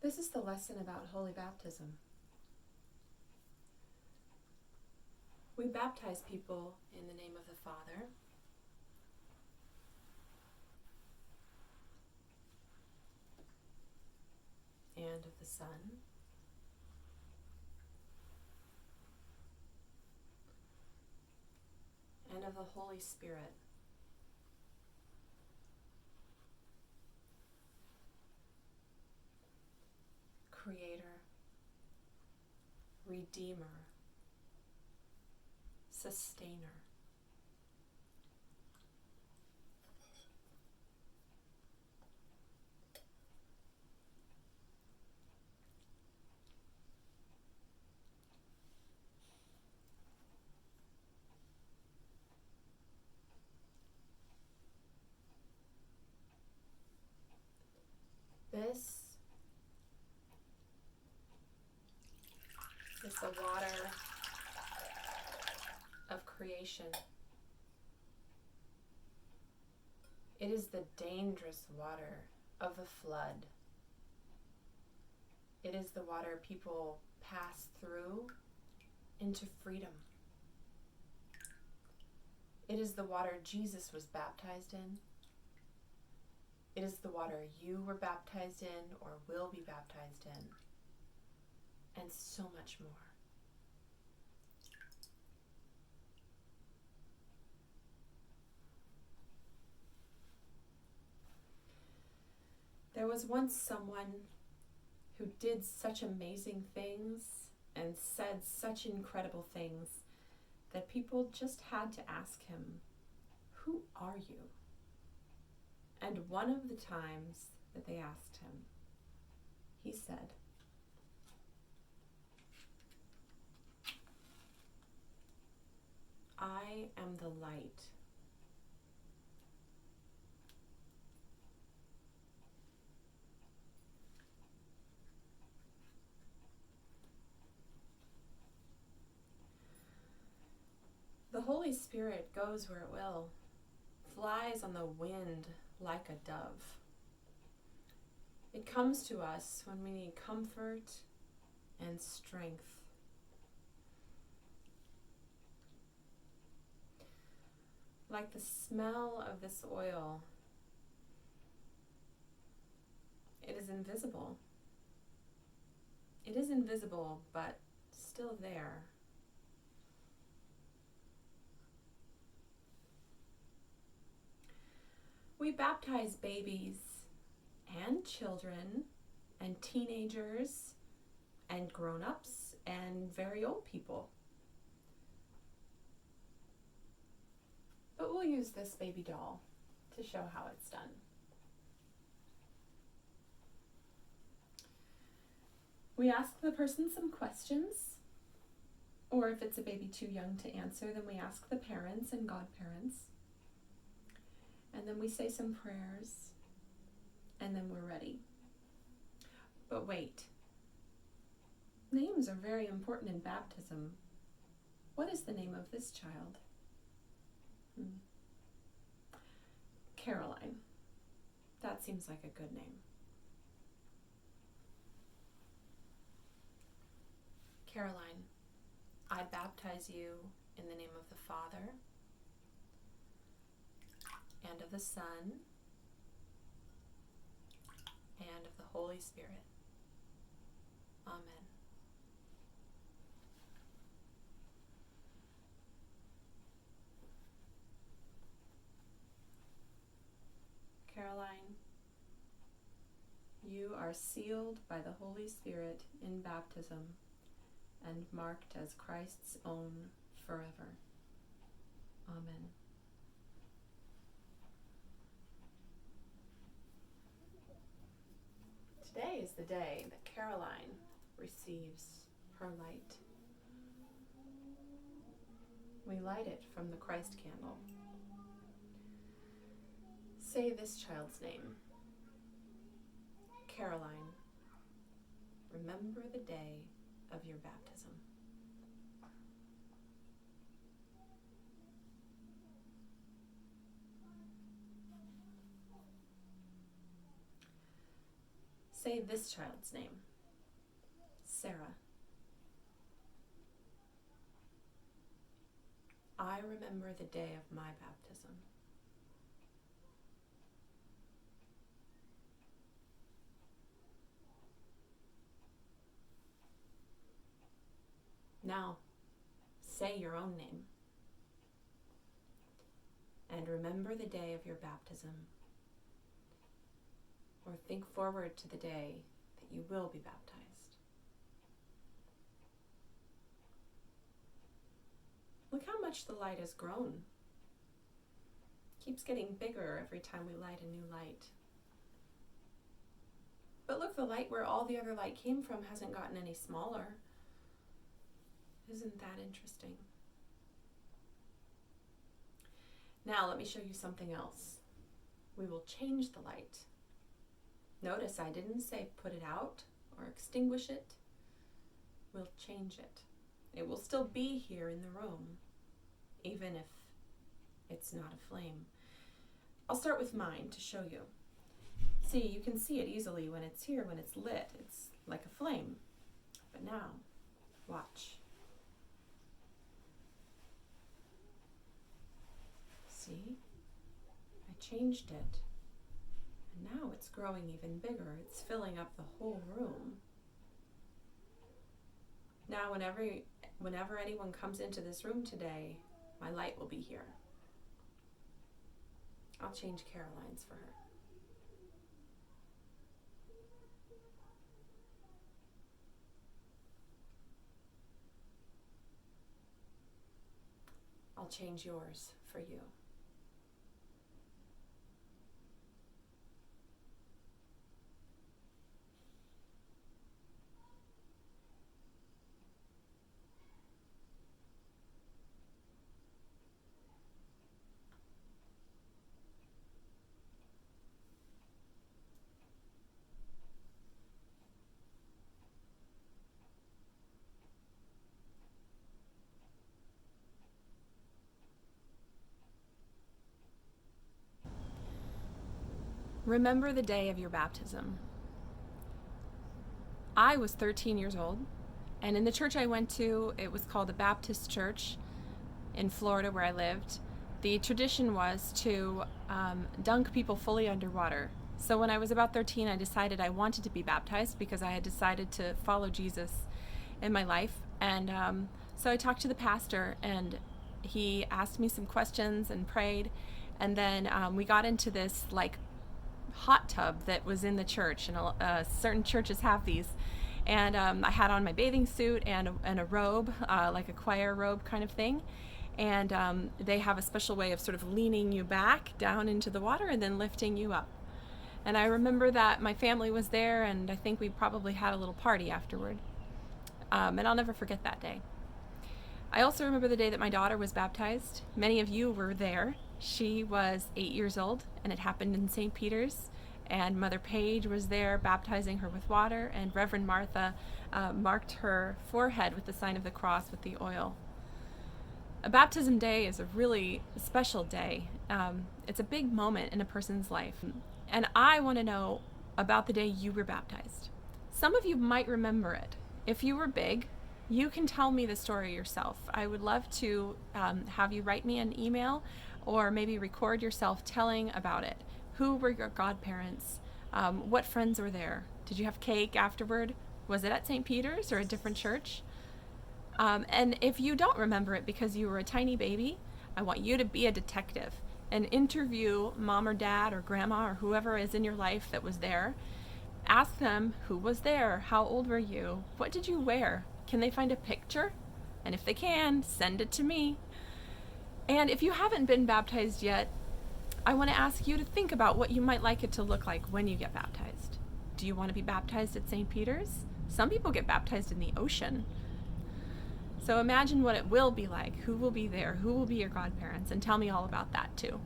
This is the lesson about holy baptism. We baptize people in the name of the Father, and of the Son, and of the Holy Spirit. Creator, Redeemer, Sustainer. This is the water of creation. It is the dangerous water of the flood. It is the water people pass through into freedom. It is the water Jesus was baptized in. It is the water you were baptized in or will be baptized in. And so much more. There was once someone who did such amazing things and said such incredible things that people just had to ask him, "Who are you?" And one of the times that they asked him, he said, "I am the light." The Holy Spirit goes where it will, flies on the wind like a dove. It comes to us when we need comfort and strength. Like the smell of this oil, it is invisible. It is invisible, but still there. We baptize babies and children and teenagers and grown-ups and very old people. But we'll use this baby doll to show how it's done. We ask the person some questions, or if it's a baby too young to answer, then we ask the parents and godparents. And then we say some prayers, and then we're ready. But wait, names are very important in baptism. What is the name of this child? Caroline. That seems like a good name. Caroline, I baptize you in the name of the Father, and of the Son, and of the Holy Spirit. Amen. Caroline, you are sealed by the Holy Spirit in baptism and marked as Christ's own forever. Amen. Today is the day that Caroline receives her light. We light it from the Christ candle. Say this child's name. Caroline, remember the day of your baptism. say this child's name. Sarah. I remember the day of my baptism. Now, say your own name. And remember the day of your baptism. Or think forward to the day that you will be baptized. Look how much the light has grown. It keeps getting bigger every time we light a new light. But look, the light where all the other light came from hasn't gotten any smaller. Isn't that interesting? Now let me show you something else. We will change the light. Notice I didn't say put it out or extinguish it. We'll change it. It will still be here in the room, even if it's not a flame. I'll start with mine to show you. See, you can see it easily when it's here, when it's lit. It's like a flame. But now, watch. See? I changed it. And now it's growing even bigger. It's filling up the whole room. Now, whenever anyone comes into this room today, my light will be here. I'll change Caroline's for her. I'll change yours for you. Remember the day of your baptism. I was 13 years old, and in the church I went to, it was called a Baptist church in Florida where I lived. The tradition was to dunk people fully underwater. So when I was about 13, I decided I wanted to be baptized because I had decided to follow Jesus in my life. And so I talked to the pastor, and he asked me some questions and prayed. And then we got into this like hot tub that was in the church, and certain churches have these. And I had on my bathing suit and a robe, like a choir robe kind of thing. And they have a special way of sort of leaning you back down into the water and then lifting you up. And I remember that my family was there, and I think we probably had a little party afterward. And I'll never forget that day. I also remember the day that my daughter was baptized. Many of you were there. She was 8 years old, and it happened in St. Peter's. And Mother Paige was there baptizing her with water, and Reverend Martha marked her forehead with the sign of the cross with the oil. A baptism day is a really special day. It's a big moment in a person's life. And I want to know about the day you were baptized. Some of you might remember it. If you were big, you can tell me the story yourself. I would love to have you write me an email, or maybe record yourself telling about it. Who were your godparents? What friends were there? Did you have cake afterward? Was it at St. Peter's or a different church? And if you don't remember it because you were a tiny baby, I want you to be a detective and interview mom or dad or grandma or whoever is in your life that was there. Ask them who was there, how old were you, what did you wear? Can they find a picture? And if they can, send it to me. And if you haven't been baptized yet, I want to ask you to think about what you might like it to look like when you get baptized. Do you want to be baptized at St. Peter's? Some people get baptized in the ocean. So imagine what it will be like, who will be there, who will be your godparents, and tell me all about that too.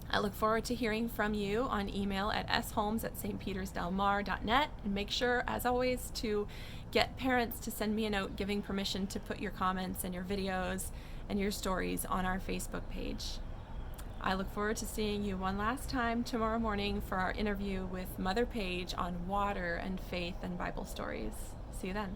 I look forward to hearing from you on email at sholmes@stpetersdelmar.net, and make sure, as always, to get parents to send me a note giving permission to put your comments and your videos and your stories on our Facebook page. I look forward to seeing you one last time tomorrow morning for our interview with Mother Page on water and faith and Bible stories. See you then.